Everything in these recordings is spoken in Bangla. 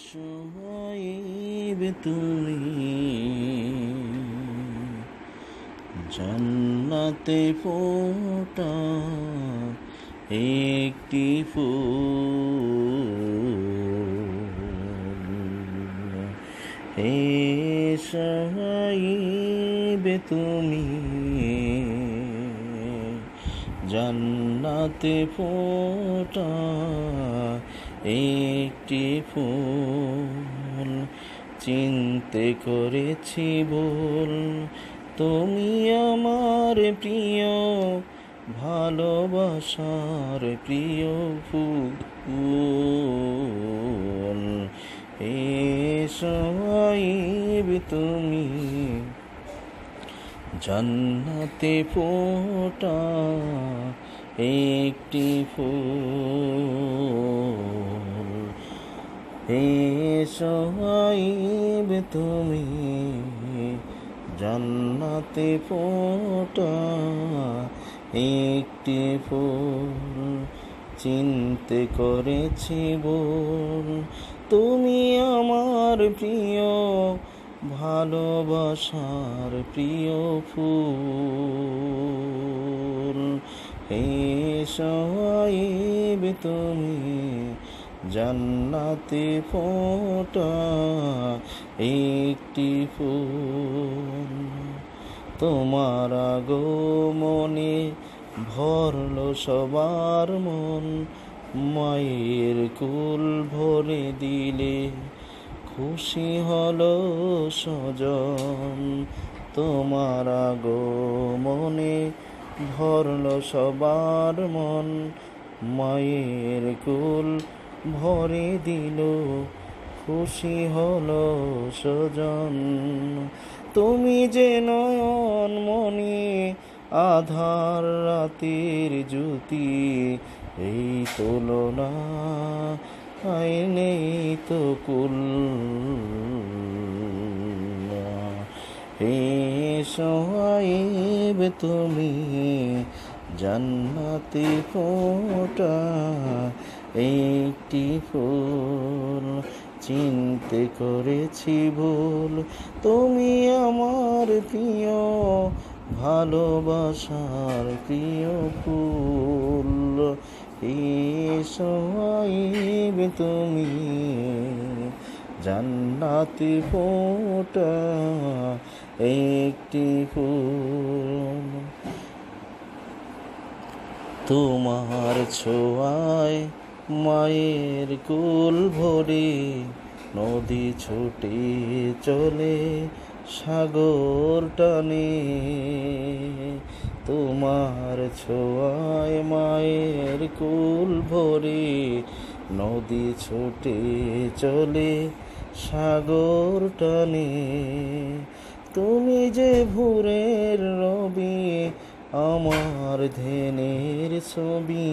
সোহাইব তুমি জান্নাতে ফোটা একটি ফুল। হে সোহাইব তুমি জান্নাতে ফোটা একটি ফুল। চিনতে করেছি ভুল, তুমি আমার প্রিয় ভালোবাসার প্রিয় ফুল। হে সোহাইব তুমি জান্নাতে ফোটা একটি ফুল। হে সোহাইব তুমি জান্নাতে ফোটা একটি ফুল। চিনতে করেছি ভুল, তুমি আমার প্রিয় ভালোবাসার প্রিয় ফুল। হে সোহাইব তুমি জান্নাতে ফোটা একটি ফুল। তোমার আগমনে ভরল সবার মন, মায়ের কুল ভরে দিলে খুশি হলো স্বজন। তোমার আগমনে ভরল সবার মন, মায়ের কুল ভরে দিল খুশি হলো স্বজন। তুমি যে নয়ন মনি আধার রাতের জ্যোতি, এই তুলনা নেই তো কুল। হে সোহাইব তুমি জান্নাতে ফোটা একটি ফুল। চিনতে করেছি ভুল, তুমি আমার প্রিয় ভালোবাসার প্রিয় ফুল। হে সোহাইব তুমি জান্নাতে ফোটা একটি ফুল। তোমার ছোঁয়ায় মায়ের কুল ভরে নদী ছুটে চলে সাগর টানে। তোমার ছোঁয়ায় মায়ের কুল ভরে নদী ছুটে চলে সাগর টানে। তুমি যে ভোরের রবি আমার ধ্যানের ছবি,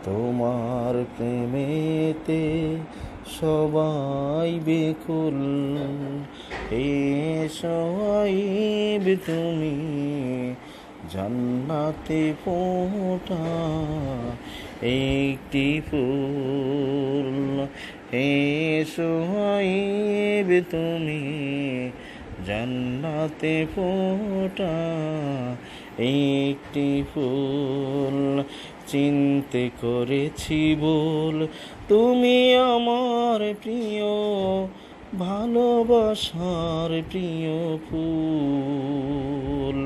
তোমার প্রেমেতে সবাই বেকুল। হে সোহাইব তুমি জান্নাতে ফোটা একটি ফুল। হে সোহাইব তুমি জান্নাতে ফোটা একটি ফুল। চিনতে করেছি ভুল, তুমি আমার প্রিয় ভালোবাসার প্রিয় ফুল।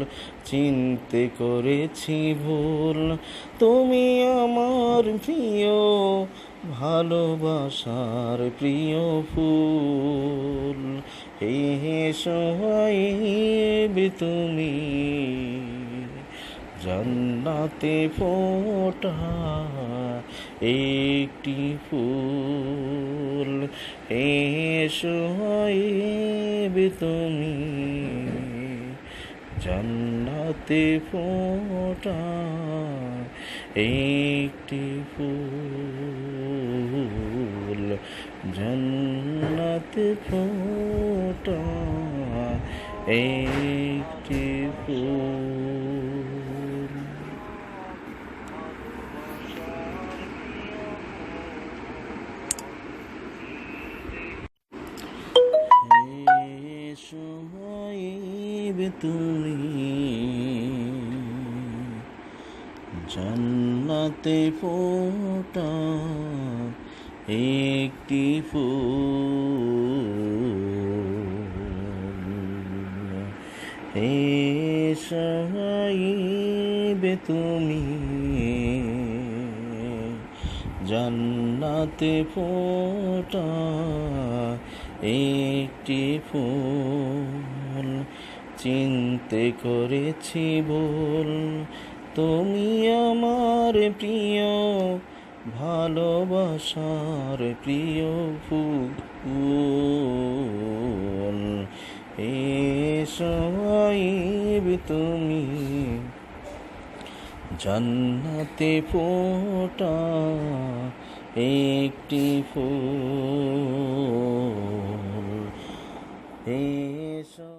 চিনতে করেছি ভুল, তুমি আমার প্রিয় ভালোবাসার প্রিয় ফুল। হে সোহাইব তুমি জান্নাতে ফোটা একটি ফুল। হে সোহাইব তুমি জান্নাতে ফোটা একটি ফুল। জান্নাতে ফোটা একটি ফুল। তুমি জান্নাতে ফোটা একটি ফুল, এসে তুমি জান্নাতে ফোটা একটি ফুল, চিনতে করেছি ভুল, তুমি আমার প্রিয় ভালোবাসার প্রিয় ফুল, এসো তুমি জান্নাতে ফোটা একটি ফুল, এসো।